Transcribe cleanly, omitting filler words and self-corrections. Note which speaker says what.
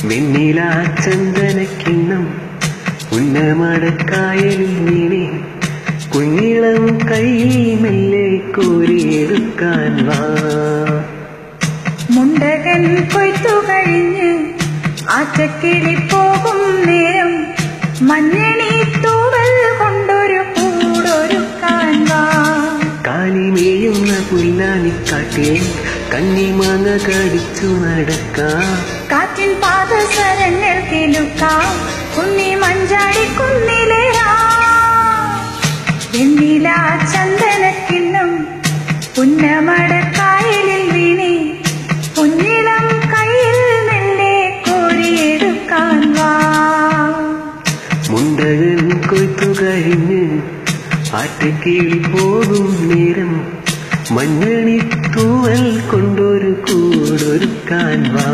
Speaker 1: വെണ്ണില ചന്ദനക്കിണ്ണം ഉന്നമടക്കായലിൽ വീണേ കുഞ്ഞിളം കൈ മെല്ലെ കോരിയെടുക്കാൻ വാ.
Speaker 2: മുണ്ടകൻ കൊയ്ത്തു കഴിഞ്ഞ് ആറ്റക്കിളി പോകും നേരം മഞ്ഞണി തൂവൽ കൊണ്ടൊരു കൂടൊരുക്കാൻ വാ.
Speaker 1: കാലിമേയുന്ന പുല്ലാനിക്കാട്ടിൽ കന്നിമാങ്ങ കടിച്ചു നടക്കാം.
Speaker 2: കാറ്റിൻ പാദസരങ്ങൾ കേൾക്കാം കുന്നി മഞ്ചാടി കുന്നിലേറാം. വെണ്ണില ചന്ദനക്കിണ്ണം പുന്നമടക്കായലിൽ വീണേ കുഞ്ഞിളം കയ്യിൽ മെല്ലെ കോരിയെടുക്കാൻ വാ.
Speaker 1: മുണ്ടകൻ കൊയ്ത്തു കഴിഞ്ഞ് ആറ്റക്കിളി പോകും നേരം മഞ്ഞണി തൂവൽ കൊണ്ടൊരു കൂടൊരുക്കാൻ വാ.